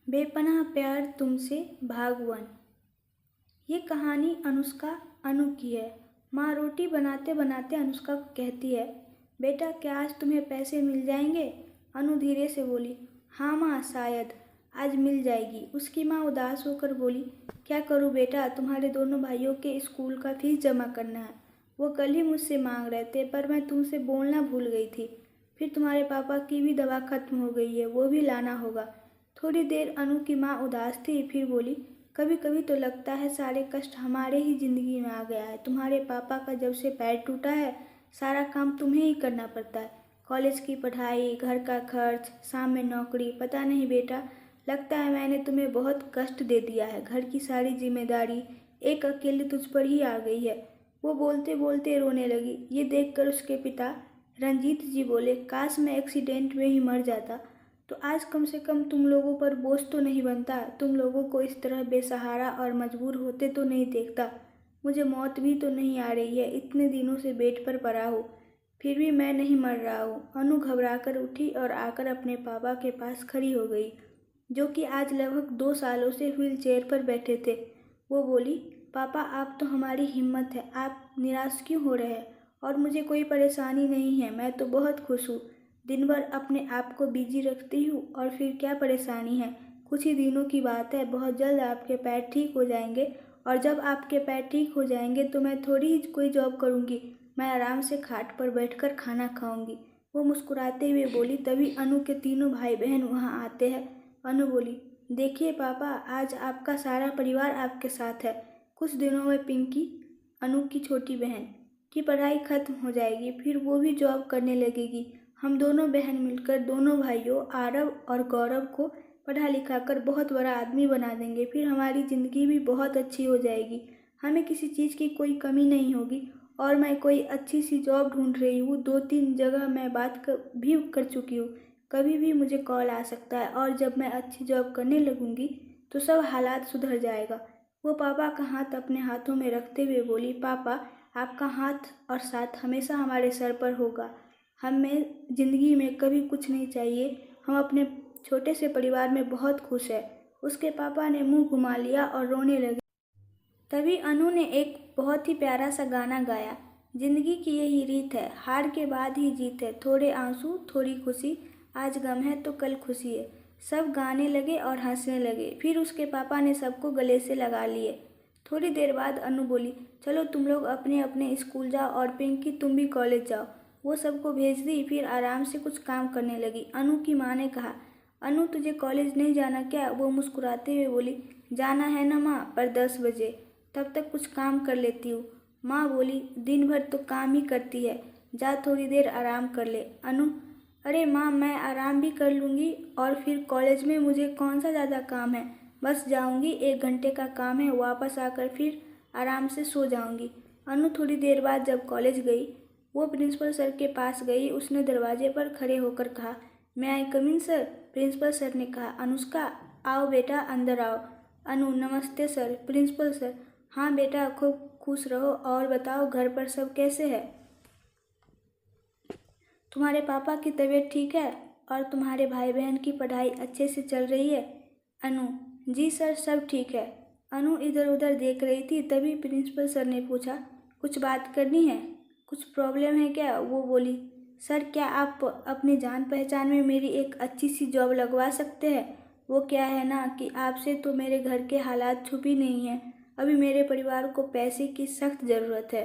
बेपनाह प्यार तुमसे भाग 1। ये कहानी अनुष्का अनु की है। माँ रोटी बनाते बनाते अनुष्का को कहती है, बेटा क्या आज तुम्हें पैसे मिल जाएंगे? अनु धीरे से बोली, हाँ माँ शायद आज मिल जाएगी। उसकी माँ उदास होकर बोली, क्या करूँ बेटा, तुम्हारे दोनों भाइयों के स्कूल का फीस जमा करना है। वो कल ही मुझसे मांग रहे थे पर मैं तुमसे बोलना भूल गई थी। फिर तुम्हारे पापा की भी दवा खत्म हो गई है, वो भी लाना होगा। थोड़ी देर अनु की माँ उदास थी, फिर बोली, कभी कभी तो लगता है सारे कष्ट हमारे ही ज़िंदगी में आ गया है। तुम्हारे पापा का जब से पैर टूटा है सारा काम तुम्हें ही करना पड़ता है। कॉलेज की पढ़ाई, घर का खर्च, शाम में नौकरी। पता नहीं बेटा, लगता है मैंने तुम्हें बहुत कष्ट दे दिया है। घर की सारी जिम्मेदारी एक अकेले तुझ पर ही आ गई है। वो बोलते बोलते रोने लगी। ये देखकर उसके पिता रंजीत जी बोले, काश मैं एक्सीडेंट में ही मर जाता तो आज कम से कम तुम लोगों पर बोझ तो नहीं बनता। तुम लोगों को इस तरह बेसहारा और मजबूर होते तो नहीं देखता। मुझे मौत भी तो नहीं आ रही है, इतने दिनों से बेड पर पड़ा हूँ, फिर भी मैं नहीं मर रहा हूँ। अनु घबराकर उठी और आकर अपने पापा के पास खड़ी हो गई, जो कि आज लगभग 2 सालों से व्हील चेयर पर बैठे थे। वो बोली, पापा आप तो हमारी हिम्मत है, आप निराश क्यों हो रहे हैं? और मुझे कोई परेशानी नहीं है, मैं तो बहुत खुश हूँ। दिन भर अपने आप को बिजी रखती हूँ और फिर क्या परेशानी है? कुछ ही दिनों की बात है, बहुत जल्द आपके पैर ठीक हो जाएंगे और जब आपके पैर ठीक हो जाएंगे तो मैं थोड़ी ही कोई जॉब करूँगी, मैं आराम से खाट पर बैठकर खाना खाऊंगी। वो मुस्कुराते हुए बोली। तभी अनु के तीनों भाई बहन वहाँ आते हैं। अनु बोली, देखिए पापा, आज आपका सारा परिवार आपके साथ है। कुछ दिनों में पिंकी, अनु की छोटी बहन, की पढ़ाई खत्म हो जाएगी, फिर वो भी जॉब करने लगेगी। हम दोनों बहन मिलकर दोनों भाइयों आरव और गौरव को पढ़ा लिखा कर बहुत बड़ा आदमी बना देंगे। फिर हमारी ज़िंदगी भी बहुत अच्छी हो जाएगी, हमें किसी चीज़ की कोई कमी नहीं होगी। और मैं कोई अच्छी सी जॉब ढूंढ रही हूँ, 2-3 जगह मैं बात भी कर चुकी हूँ, कभी भी मुझे कॉल आ सकता है। और जब मैं अच्छी जॉब करने लगूंगी तो सब हालात सुधर जाएगा। वो पापा का हाथ अपने हाथों में रखते हुए बोली, पापा आपका हाथ और साथ हमेशा हमारे सर पर होगा। हमें ज़िंदगी में कभी कुछ नहीं चाहिए, हम अपने छोटे से परिवार में बहुत खुश है। उसके पापा ने मुंह घुमा लिया और रोने लगे। तभी अनु ने एक बहुत ही प्यारा सा गाना गाया, जिंदगी की यही रीत है, हार के बाद ही जीत है, थोड़े आंसू थोड़ी खुशी, आज गम है तो कल खुशी है। सब गाने लगे और हंसने लगे। फिर उसके पापा ने सबको गले से लगा लिए। थोड़ी देर बाद अनु बोली, चलो तुम लोग अपने अपने स्कूल जाओ और पिंकी तुम भी कॉलेज जाओ। वो सबको भेज दी, फिर आराम से कुछ काम करने लगी। अनु की माँ ने कहा, अनु तुझे कॉलेज नहीं जाना क्या? वो मुस्कुराते हुए बोली, जाना है ना माँ, पर 10 बजे, तब तक कुछ काम कर लेती हूँ। माँ बोली, दिन भर तो काम ही करती है, जा थोड़ी देर आराम कर ले। अनु, अरे माँ मैं आराम भी कर लूँगी और फिर कॉलेज में मुझे कौन सा ज़्यादा काम है, बस जाऊँगी, 1 घंटे का काम है, वापस आकर फिर आराम से सो जाऊँगी। अनु थोड़ी देर बाद जब कॉलेज गई, वो प्रिंसिपल सर के पास गई। उसने दरवाजे पर खड़े होकर कहा, मैं आई कम इन सर? प्रिंसिपल सर ने कहा, अनुष्का आओ बेटा अंदर आओ। अनु, नमस्ते सर। प्रिंसिपल सर, हाँ बेटा खूब खुश रहो, और बताओ घर पर सब कैसे है? तुम्हारे पापा की तबीयत ठीक है और तुम्हारे भाई बहन की पढ़ाई अच्छे से चल रही है? अनु, जी सर सब ठीक है। अनु इधर उधर देख रही थी। तभी प्रिंसिपल सर ने पूछा, कुछ बात करनी है? कुछ प्रॉब्लम है क्या? वो बोली, सर क्या आप अपनी जान पहचान में मेरी एक अच्छी सी जॉब लगवा सकते हैं? वो क्या है ना कि आपसे तो मेरे घर के हालात छुपी नहीं है, अभी मेरे परिवार को पैसे की सख्त ज़रूरत है।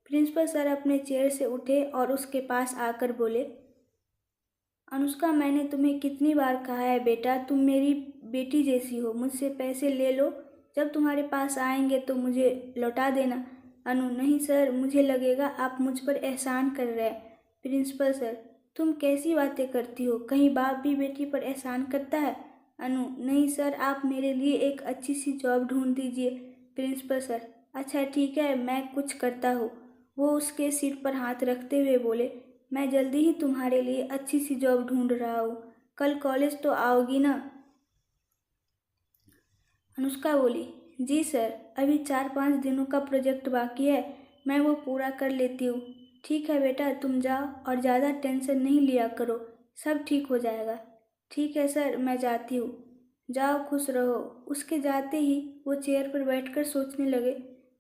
प्रिंसिपल सर अपने चेयर से उठे और उसके पास आकर बोले, अनुष्का मैंने तुम्हें कितनी बार कहा है बेटा, तुम मेरी बेटी जैसी हो, मुझसे पैसे ले लो, जब तुम्हारे पास आएंगे तो मुझे लौटा देना। अनु, नहीं सर, मुझे लगेगा आप मुझ पर एहसान कर रहे हैं। प्रिंसिपल सर, तुम कैसी बातें करती हो, कहीं बाप भी बेटी पर एहसान करता है? अनु, नहीं सर, आप मेरे लिए एक अच्छी सी जॉब ढूंढ दीजिए। प्रिंसिपल सर, अच्छा ठीक है, मैं कुछ करता हूँ। वो उसके सिर पर हाथ रखते हुए बोले, मैं जल्दी ही तुम्हारे लिए अच्छी सी जॉब ढूंढ रहा हूँ, कल कॉलेज तो आओगी ना? अनुष्का बोली, जी सर, अभी 4-5 दिनों का प्रोजेक्ट बाकी है, मैं वो पूरा कर लेती हूँ। ठीक है बेटा, तुम जाओ और ज़्यादा टेंशन नहीं लिया करो, सब ठीक हो जाएगा। ठीक है सर, मैं जाती हूँ। जाओ खुश रहो। उसके जाते ही वो चेयर पर बैठकर सोचने लगे,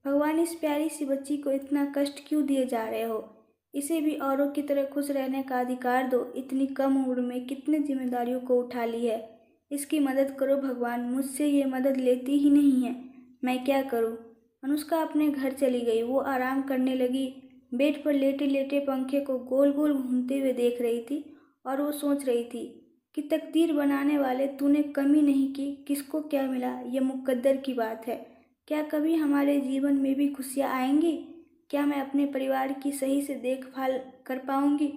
भगवान इस प्यारी सी बच्ची को इतना कष्ट क्यों दिए जा रहे हो। इसे भी औरों की तरह खुश रहने का अधिकार दो। इतनी कम उम्र में कितनी जिम्मेदारियों को उठा ली है। इसकी मदद करो भगवान, मुझसे ये मदद लेती ही नहीं है। मैं क्या करूं। अनुष्का अपने घर चली गई। वो आराम करने लगी। बेड पर लेटे लेटे पंखे को गोल गोल घूमते हुए देख रही थी और वो सोच रही थी कि तकदीर बनाने वाले तूने कमी नहीं की। किसको क्या मिला ये मुकद्दर की बात है। क्या कभी हमारे जीवन में भी खुशियाँ आएंगी। क्या मैं अपने परिवार की सही से देखभाल कर पाऊंगी।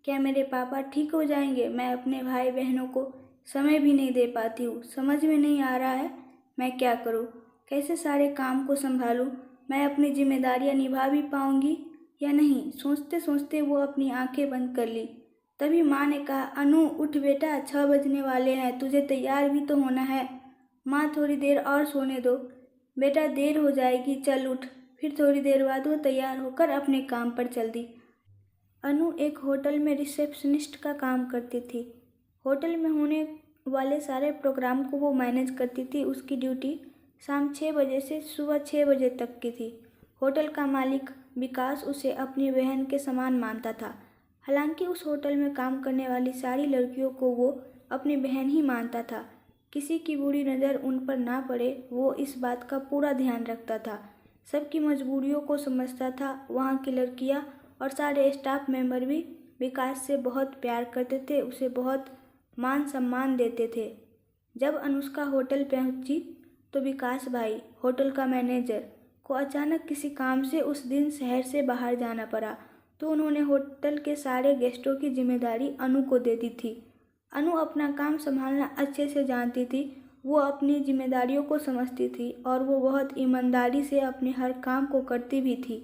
क्या मेरे पापा ठीक हो जाएंगे। मैं अपने भाई बहनों को समय भी नहीं दे पाती हूँ। समझ में नहीं आ रहा है मैं क्या करूँ, कैसे सारे काम को संभालूं। मैं अपनी जिम्मेदारियां निभा भी पाऊंगी या नहीं। सोचते सोचते वो अपनी आंखें बंद कर ली। तभी माँ ने कहा, अनु उठ बेटा, 6 बजने वाले हैं, तुझे तैयार भी तो होना है। माँ थोड़ी देर और सोने दो बेटा, देर हो जाएगी, चल उठ। फिर थोड़ी देर बाद वो तैयार होकर अपने काम पर चल दी। अनु एक होटल में रिसेप्शनिस्ट का काम करती थी। होटल में होने वाले सारे प्रोग्राम को वो मैनेज करती थी। उसकी ड्यूटी शाम 6 बजे से सुबह 6 बजे तक की थी। होटल का मालिक विकास उसे अपनी बहन के समान मानता था। हालांकि उस होटल में काम करने वाली सारी लड़कियों को वो अपनी बहन ही मानता था। किसी की बुरी नज़र उन पर ना पड़े, वो इस बात का पूरा ध्यान रखता था। सबकी मजबूरियों को समझता था। वहाँ की लड़कियाँ और सारे स्टाफ मेंबर भी विकास से बहुत प्यार करते थे, उसे बहुत मान सम्मान देते थे। जब अनुष्का होटल पहुंची तो विकास भाई, होटल का मैनेजर, को अचानक किसी काम से उस दिन शहर से बाहर जाना पड़ा, तो उन्होंने होटल के सारे गेस्टों की जिम्मेदारी अनु को दे दी थी। अनु अपना काम संभालना अच्छे से जानती थी। वो अपनी जिम्मेदारियों को समझती थी और वो बहुत ईमानदारी से अपने हर काम को करती भी थी।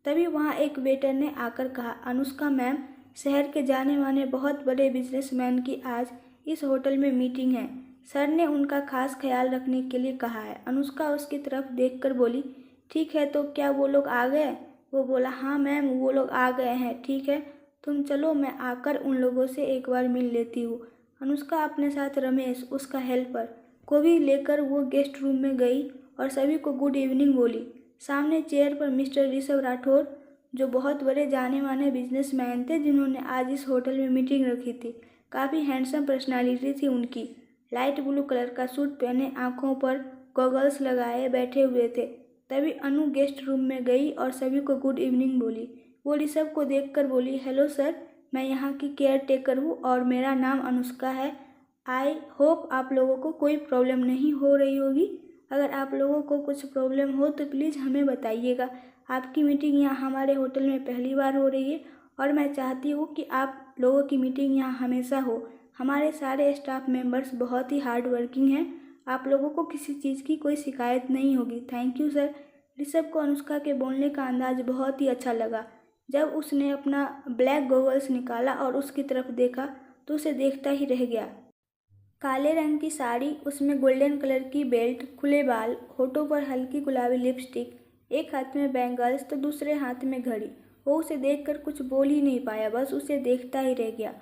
तभी वहाँ एक वेटर ने आकर कहा, अनुष्का मैम, शहर के जाने माने बहुत बड़े बिजनेसमैन की आज इस होटल में मीटिंग है। सर ने उनका खास ख्याल रखने के लिए कहा है। अनुष्का उसकी तरफ देखकर बोली, ठीक है, तो क्या वो लोग आ गए। वो बोला, हाँ मैम, वो लोग आ गए हैं। ठीक है, तुम चलो, मैं आकर उन लोगों से एक बार मिल लेती हूँ। अनुष्का अपने साथ रमेश, उसका हेल्पर, को भी लेकर वो गेस्ट रूम में गई और सभी को गुड इवनिंग बोली। सामने चेयर पर मिस्टर ऋषभ राठौर, जो बहुत बड़े जाने माने बिजनेसमैन थे, जिन्होंने आज इस होटल में मीटिंग रखी थी। काफ़ी हैंडसम पर्सनालिटी थी उनकी। लाइट ब्लू कलर का सूट पहने, आंखों पर गॉगल्स लगाए बैठे हुए थे। तभी अनु गेस्ट रूम में गई और सभी को गुड इवनिंग बोली। वो ऋषभ को देखकर बोली, हेलो सर, मैं यहाँ की केयर टेकर हूँ और मेरा नाम अनुष्का है। आई होप आप लोगों को कोई प्रॉब्लम नहीं हो रही होगी। अगर आप लोगों को कुछ प्रॉब्लम हो तो प्लीज़ हमें बताइएगा। आपकी मीटिंग यहाँ हमारे होटल में पहली बार हो रही है और मैं चाहती हूँ कि आप लोगों की मीटिंग यहाँ हमेशा हो। हमारे सारे स्टाफ मेंबर्स बहुत ही हार्ड वर्किंग हैं। आप लोगों को किसी चीज़ की कोई शिकायत नहीं होगी। Thank you sir. ऋषभ को अनुष्का के बोलने का अंदाज बहुत ही अच्छा लगा। जब उसने अपना ब्लैक गॉगल्स निकाला और उसकी तरफ देखा तो उसे देखता ही रह गया। काले रंग की साड़ी, उसमें गोल्डन कलर की बेल्ट, खुले बाल, होठों पर हल्की गुलाबी लिपस्टिक, एक हाथ में बैंगल्स तो दूसरे हाथ में घड़ी। वो उसे देखकर कुछ बोल ही नहीं पाया, बस उसे देखता ही रह गया।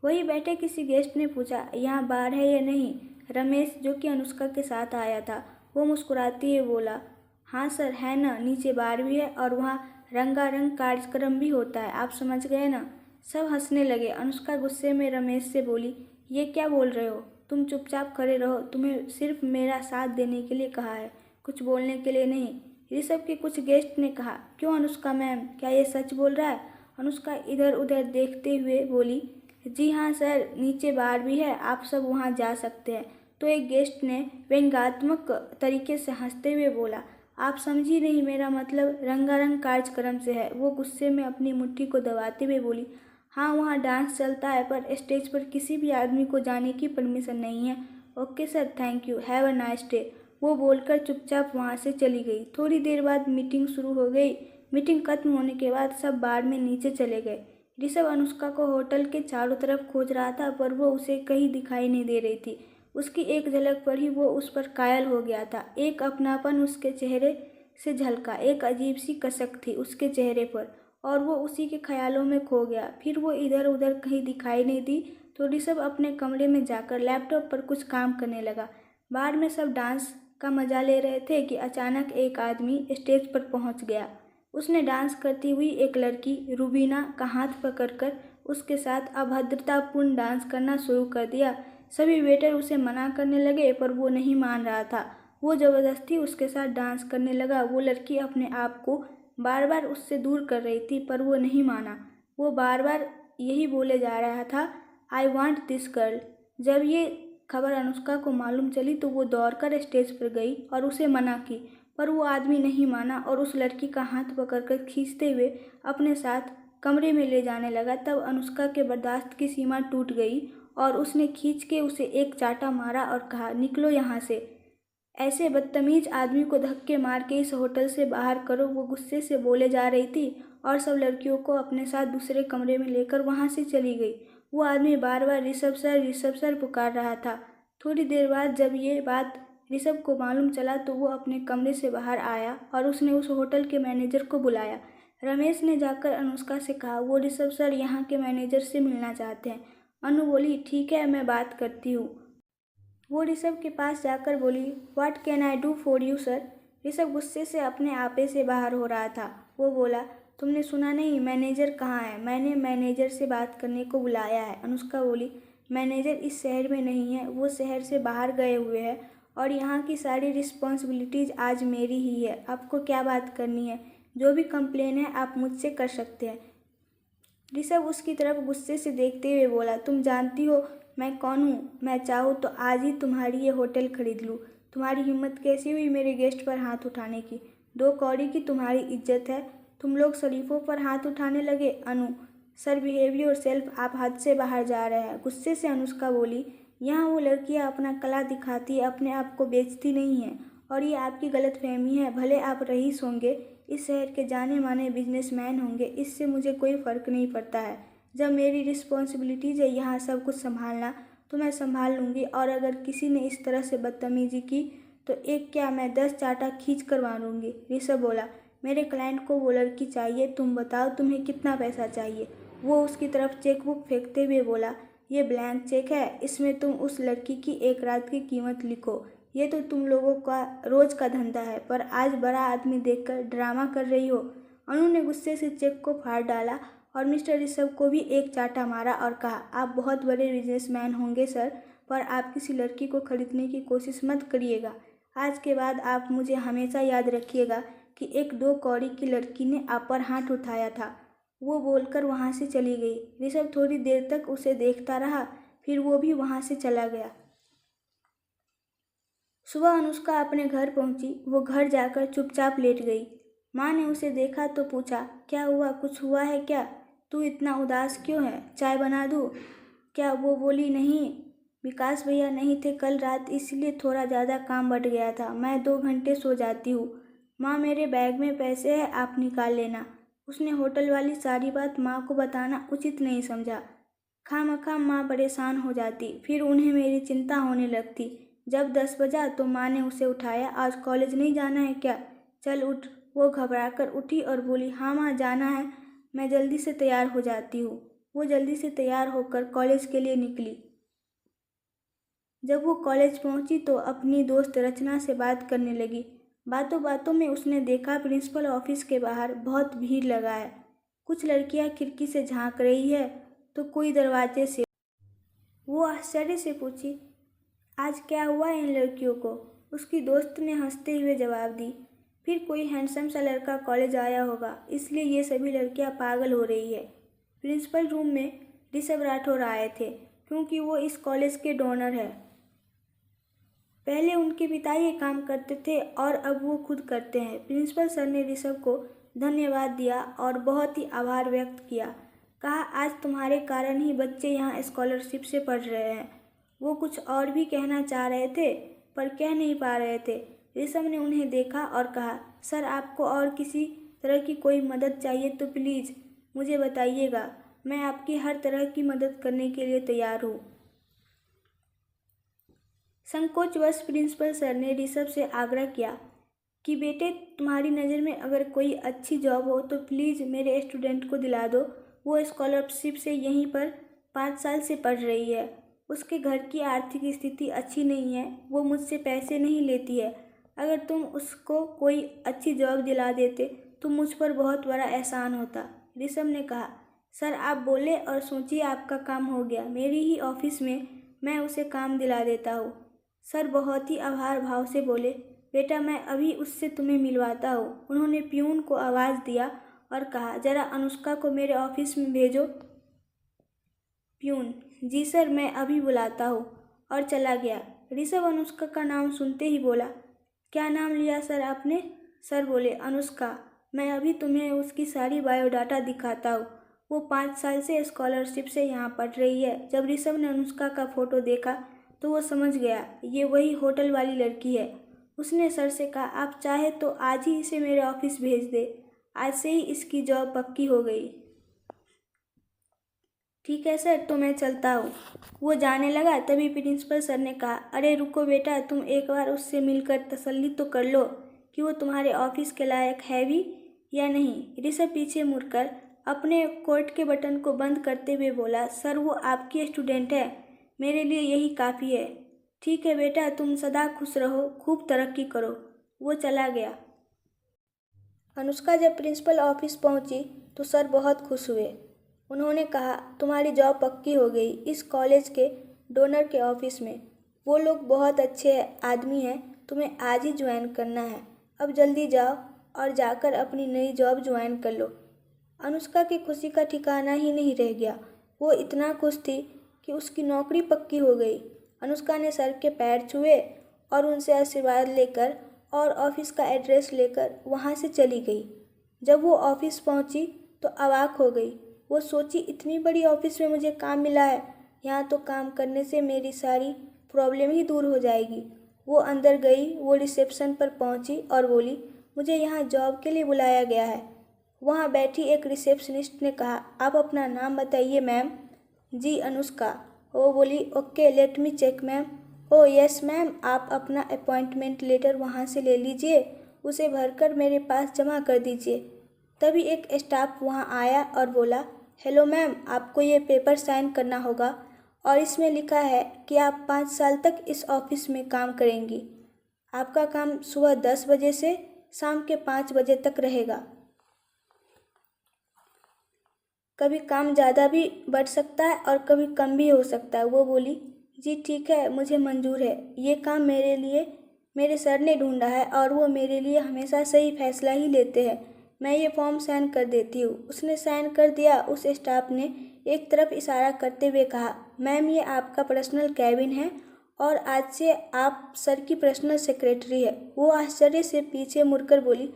वहीं बैठे किसी गेस्ट ने पूछा, यहाँ बार है या नहीं। रमेश, जो कि अनुष्का के साथ आया था, वो मुस्कुराते हुए बोला, हाँ सर है ना, नीचे बार भी है और वहाँ रंगारंग कार्यक्रम भी होता है, आप समझ गए ना। सब हंसने लगे। अनुष्का गुस्से में रमेश से बोली, ये क्या बोल रहे हो, तुम चुपचाप खड़े रहो, तुम्हें सिर्फ मेरा साथ देने के लिए कहा है, कुछ बोलने के लिए नहीं। ऋषभ के कुछ गेस्ट ने कहा, क्यों अनुष्का मैम, क्या ये सच बोल रहा है। अनुष्का इधर उधर देखते हुए बोली, जी हाँ सर, नीचे बार भी है, आप सब वहाँ जा सकते हैं। तो एक गेस्ट ने व्यंग्यात्मक तरीके से हंसते हुए बोला, आप समझी नहीं, मेरा मतलब रंगारंग कार्यक्रम से है। वो गुस्से में अपनी मुट्ठी को दबाते हुए बोली, हाँ वहाँ डांस चलता है पर स्टेज पर किसी भी आदमी को जाने की परमिशन नहीं है। Okay sir, thank you, have a nice day. वो बोलकर चुपचाप वहाँ से चली गई। थोड़ी देर बाद मीटिंग शुरू हो गई। मीटिंग खत्म होने के बाद सब बार में नीचे चले गए। ऋषभ अनुष्का को होटल के चारों तरफ खोज रहा था पर वो उसे कहीं दिखाई नहीं दे रही थी। उसकी एक झलक पर ही वो उस पर कायल हो गया था। एक अपनापन उसके चेहरे से झलका, एक अजीब सी कसक थी उसके चेहरे पर और वो उसी के ख्यालों में खो गया। फिर वो इधर उधर कहीं दिखाई नहीं दी तो ऋषभ अपने कमरे में जाकर लैपटॉप पर कुछ काम करने लगा। बार में सब डांस का मजा ले रहे थे कि अचानक एक आदमी स्टेज पर पहुंच गया। उसने डांस करती हुई एक लड़की रूबीना का हाथ पकड़कर उसके साथ अभद्रतापूर्ण डांस करना शुरू कर दिया। सभी वेटर उसे मना करने लगे पर वो नहीं मान रहा था। वो ज़बरदस्ती उसके साथ डांस करने लगा। वो लड़की अपने आप को बार बार उससे दूर कर रही थी पर वो नहीं माना। वो बार बार यही बोले जा रहा था, आई वॉन्ट दिस गर्ल। जब ये खबर अनुष्का को मालूम चली तो वो दौड़कर स्टेज पर गई और उसे मना की, पर वो आदमी नहीं माना और उस लड़की का हाथ पकड़कर खींचते हुए अपने साथ कमरे में ले जाने लगा। तब अनुष्का के बर्दाश्त की सीमा टूट गई और उसने खींच के उसे एक चाटा मारा और कहा, निकलो यहाँ से, ऐसे बदतमीज आदमी को धक्के मार के इस होटल से बाहर करो। वो गुस्से से बोले जा रही थी और सब लड़कियों को अपने साथ दूसरे कमरे में लेकर वहाँ से चली गई। वो आदमी बार बार ऋषभ सर पुकार रहा था। थोड़ी देर बाद जब ये बात ऋषभ को मालूम चला तो वो अपने कमरे से बाहर आया और उसने उस होटल के मैनेजर को बुलाया। रमेश ने जाकर अनुष्का से कहा, वो ऋषभ सर यहाँ के मैनेजर से मिलना चाहते हैं। अनु बोली, ठीक है, मैं बात करती हूँ। वो ऋषभ के पास जाकर बोली, what can I do for you sir. Rishabh गुस्से से अपने आपे से बाहर हो रहा था। वो बोला, तुमने सुना नहीं, मैनेजर कहाँ है? मैंने मैनेजर से बात करने को बुलाया है। अनुष्का बोली, मैनेजर इस शहर में नहीं है, वो शहर से बाहर गए हुए हैं और यहाँ की सारी रिस्पॉन्सिबिलिटीज़ आज मेरी ही है। आपको क्या बात करनी है? जो भी कंप्लेन है आप मुझसे कर सकते हैं। ऋषभ उसकी तरफ गुस्से से देखते हुए बोला, तुम जानती हो मैं कौन हूँ? मैं चाहूँ तो आज ही तुम्हारी ये होटल खरीद लूँ। तुम्हारी हिम्मत कैसी हुई मेरे गेस्ट पर हाथ उठाने की? 2 कौड़ी की तुम्हारी इज्जत है, तुम लोग शरीफों पर हाथ उठाने लगे। अनु सर, बिहेव योरसेल्फ, आप हद से बाहर जा रहे हैं। गुस्से से अनुष्का बोली, यहाँ वो लड़कियाँ अपना कला दिखाती अपने आप को बेचती नहीं हैं और ये आपकी गलतफहमी है। भले आप रईस होंगे, इस शहर के जाने माने बिजनेसमैन होंगे, इससे मुझे कोई फ़र्क नहीं पड़ता है। जब मेरी रिस्पॉन्सिबिलिटीज़ है यहाँ सब कुछ संभालना तो मैं संभाल लूँगी और अगर किसी ने इस तरह से बदतमीजी की तो एक क्या मैं 10 चाटा खींच कर मारूंगी। ऋषभ बोला, मेरे क्लाइंट को वो लड़की चाहिए, तुम बताओ तुम्हें कितना पैसा चाहिए? वो उसकी तरफ चेकबुक फेंकते हुए बोला, ये ब्लैंक चेक है, इसमें तुम उस लड़की की एक रात की कीमत लिखो। ये तो तुम लोगों का रोज़ का धंधा है, पर आज बड़ा आदमी देखकर ड्रामा कर रही हो। अनु ने गुस्से से चेक को फाड़ डाला और मिस्टर ऋषभ को भी एक चाटा मारा और कहा, आप बहुत बड़े बिजनेसमैन होंगे सर, पर आप किसी लड़की को खरीदने की कोशिश मत करिएगा। आज के बाद आप मुझे हमेशा याद रखिएगा कि एक 2 कौड़ी की लड़की ने आप पर हाथ उठाया था। वो बोलकर वहाँ से चली गई। ऋषभ थोड़ी देर तक उसे देखता रहा, फिर वो भी वहाँ से चला गया। सुबह अनुष्का अपने घर पहुंची। वो घर जाकर चुपचाप लेट गई। माँ ने उसे देखा तो पूछा, क्या हुआ, कुछ हुआ है क्या? तू इतना उदास क्यों है? चाय बना दूँ क्या? वो बोली, नहीं, विकास भैया नहीं थे कल रात, इसलिए थोड़ा ज़्यादा काम बढ़ गया था। मैं 2 घंटे सो जाती हूँ। माँ, मेरे बैग में पैसे हैं, आप निकाल लेना। उसने होटल वाली सारी बात माँ को बताना उचित नहीं समझा। खामखा माँ परेशान हो जाती, फिर उन्हें मेरी चिंता होने लगती। जब 10 बजा तो माँ ने उसे उठाया, आज कॉलेज नहीं जाना है क्या? चल उठ। वो घबराकर उठी और बोली, हाँ माँ, जाना है, मैं जल्दी से तैयार हो जाती हूँ। वो जल्दी से तैयार होकर कॉलेज के लिए निकली। जब वो कॉलेज पहुंची तो अपनी दोस्त रचना से बात करने लगी। बातों बातों में उसने देखा प्रिंसिपल ऑफिस के बाहर बहुत भीड़ लगा है। कुछ लड़कियां खिड़की से झांक रही है तो कोई दरवाजे से। वो आश्चर्य से पूछी, आज क्या हुआ इन लड़कियों को? उसकी दोस्त ने हंसते हुए जवाब दी, फिर कोई हैंडसम सा लड़का कॉलेज आया होगा, इसलिए ये सभी लड़कियां पागल हो रही है। प्रिंसिपल रूम में ऋषभ राठौर आए थे क्योंकि वो इस कॉलेज के डोनर है। पहले उनके पिता ये काम करते थे और अब वो खुद करते हैं। प्रिंसिपल सर ने ऋषभ को धन्यवाद दिया और बहुत ही आभार व्यक्त किया। कहा, आज तुम्हारे कारण ही बच्चे यहाँ स्कॉलरशिप से पढ़ रहे हैं। वो कुछ और भी कहना चाह रहे थे पर कह नहीं पा रहे थे। ऋषभ ने उन्हें देखा और कहा, सर, आपको और किसी तरह की कोई मदद चाहिए तो प्लीज़ मुझे बताइएगा, मैं आपकी हर तरह की मदद करने के लिए तैयार हूँ। संकोचवश प्रिंसिपल सर ने ऋषभ से आग्रह किया कि बेटे, तुम्हारी नज़र में अगर कोई अच्छी जॉब हो तो प्लीज़ मेरे स्टूडेंट को दिला दो। वो स्कॉलरशिप से यहीं पर 5 साल से पढ़ रही है। उसके घर की आर्थिक स्थिति अच्छी नहीं है, वो मुझसे पैसे नहीं लेती है। अगर तुम उसको कोई अच्छी जॉब दिला देते तो मुझ पर बहुत बड़ा एहसान होता। ऋषभ ने कहा, सर आप बोले और सोचिए आपका काम हो गया। मेरी ही ऑफिस में मैं उसे काम दिला देता हूँ। सर बहुत ही आभार भाव से बोले, बेटा मैं अभी उससे तुम्हें मिलवाता हूँ। उन्होंने प्यून को आवाज़ दिया और कहा, जरा अनुष्का को मेरे ऑफिस में भेजो। प्यून, जी सर मैं अभी बुलाता हूँ, और चला गया। ऋषभ अनुष्का का नाम सुनते ही बोला, क्या नाम लिया सर आपने? सर बोले, अनुष्का। मैं अभी तुम्हें उसकी सारी बायोडाटा दिखाता हूँ। वो 5 साल से स्कॉलरशिप से यहाँ पढ़ रही है। जब ऋषभ ने अनुष्का का फ़ोटो देखा तो वो समझ गया ये वही होटल वाली लड़की है। उसने सर से कहा, आप चाहे तो आज ही इसे मेरे ऑफिस भेज दे। आज से ही इसकी जॉब पक्की हो गई। ठीक है सर, तो मैं चलता हूँ। वो जाने लगा तभी प्रिंसिपल सर ने कहा, अरे रुको बेटा, तुम एक बार उससे मिलकर तसल्ली तो कर लो कि वो तुम्हारे ऑफिस के लायक है भी या नहीं। ऋषभ पीछे मुड़कर अपने कोट के बटन को बंद करते हुए बोला, सर वो आपकी स्टूडेंट है, मेरे लिए यही काफ़ी है। ठीक है बेटा, तुम सदा खुश रहो, खूब तरक्की करो। वो चला गया। अनुष्का जब प्रिंसिपल ऑफिस पहुंची तो सर बहुत खुश हुए। उन्होंने कहा, तुम्हारी जॉब पक्की हो गई इस कॉलेज के डोनर के ऑफिस में। वो लोग बहुत अच्छे आदमी हैं, तुम्हें आज ही ज्वाइन करना है। अब जल्दी जाओ और जाकर अपनी नई जॉब ज्वाइन कर लो। अनुष्का की खुशी का ठिकाना ही नहीं रह गया। वो इतना खुश थी कि उसकी नौकरी पक्की हो गई। अनुष्का ने सर के पैर छुए और उनसे आशीर्वाद लेकर और ऑफिस का एड्रेस लेकर वहाँ से चली गई। जब वो ऑफिस पहुँची तो अवाक हो गई। वो सोची, इतनी बड़ी ऑफिस में मुझे काम मिला है, यहाँ तो काम करने से मेरी सारी प्रॉब्लम ही दूर हो जाएगी। वो अंदर गई, वो रिसेप्शन पर पहुँची और बोली, मुझे यहाँ जॉब के लिए बुलाया गया है। वहाँ बैठी एक रिसेप्शनिस्ट ने कहा, आप अपना नाम बताइए मैम। जी अनुष्का। वो बोली, okay let me check ma'am. Oh yes ma'am, आप अपना अपॉइंटमेंट लेटर वहाँ से ले लीजिए, उसे भरकर मेरे पास जमा कर दीजिए। तभी एक स्टाफ वहाँ आया और बोला, हेलो मैम, आपको ये पेपर साइन करना होगा और इसमें लिखा है कि आप 5 साल तक इस ऑफिस में काम करेंगी। आपका काम सुबह 10 बजे से शाम के 5 बजे तक रहेगा। कभी काम ज़्यादा भी बढ़ सकता है और कभी कम भी हो सकता है। वो बोली, जी ठीक है, मुझे मंजूर है। ये काम मेरे लिए मेरे सर ने ढूंढा है और वो मेरे लिए हमेशा सही फैसला ही लेते हैं। मैं ये फॉर्म साइन कर देती हूँ। उसने साइन कर दिया। उस स्टाफ ने एक तरफ इशारा करते हुए कहा, मैम ये आपका पर्सनल कैबिन है और आज से आप सर की पर्सनल सेक्रेटरी है। वो आश्चर्य से पीछे मुड़कर बोली,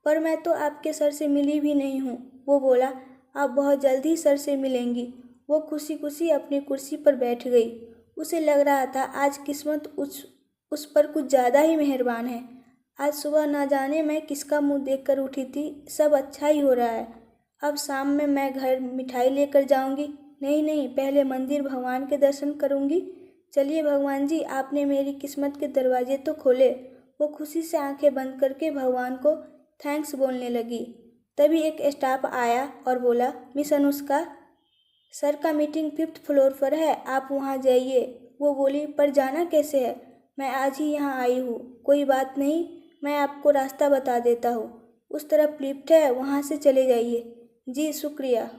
पर मैं तो आपके सर से मिली भी नहीं हूँ। वो बोला, आप बहुत जल्दी सर से मिलेंगी। वो खुशी खुशी अपनी कुर्सी पर बैठ गई। उसे लग रहा था आज किस्मत उस पर कुछ ज़्यादा ही मेहरबान है। आज सुबह ना जाने मैं किसका मुंह देखकर उठी थी, सब अच्छा ही हो रहा है। अब शाम में मैं घर मिठाई लेकर जाऊंगी। नहीं नहीं, पहले मंदिर भगवान के दर्शन करूंगी। चलिए भगवान जी, आपने मेरी किस्मत के दरवाजे तो खोले। वो खुशी से आंखें बंद करके भगवान को थैंक्स बोलने लगी। तभी एक स्टाफ आया और बोला, मिस अनुष्का, सर का मीटिंग 5th फ्लोर पर है, आप वहाँ जाइए। वो बोली, पर जाना कैसे है? मैं आज ही यहाँ आई हूँ। कोई बात नहीं, मैं आपको रास्ता बता देता हूँ। उस तरफ लिफ्ट है, वहाँ से चले जाइए। जी शुक्रिया।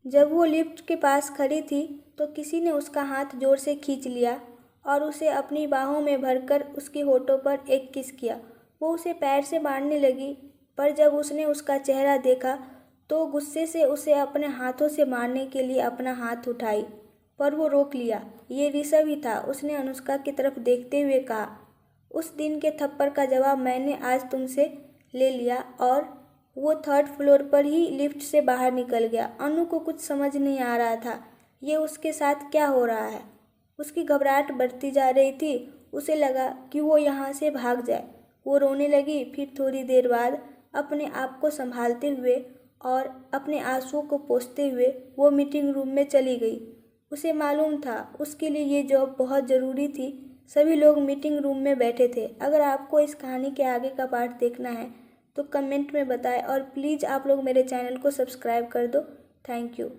जब वो लिफ्ट के पास खड़ी थी तो किसी ने उसका हाथ जोर से खींच लिया और उसे अपनी बाहों में भरकर उसके होठों पर एक किस किया। वो उसे पैर से मारने लगी, पर जब उसने उसका चेहरा देखा तो गुस्से से उसे अपने हाथों से मारने के लिए अपना हाथ उठाई, पर वो रोक लिया। ये ऋषभ ही था। उसने अनुष्का की तरफ देखते हुए कहा, उस दिन के थप्पड़ का जवाब मैंने आज तुमसे ले लिया। और वो 3rd फ्लोर पर ही लिफ्ट से बाहर निकल गया। अनु को कुछ समझ नहीं आ रहा था, ये उसके साथ क्या हो रहा है। उसकी घबराहट बढ़ती जा रही थी। उसे लगा कि वो यहाँ से भाग जाए। वो रोने लगी। फिर थोड़ी देर बाद अपने आप को संभालते हुए और अपने आंसुओं को पोंछते हुए वो मीटिंग रूम में चली गई। उसे मालूम था उसके लिए ये जॉब बहुत ज़रूरी थी। सभी लोग मीटिंग रूम में बैठे थे। अगर आपको इस कहानी के आगे का पार्ट देखना है तो कमेंट में बताएं और प्लीज़ आप लोग मेरे चैनल को सब्सक्राइब कर दो। Thank you.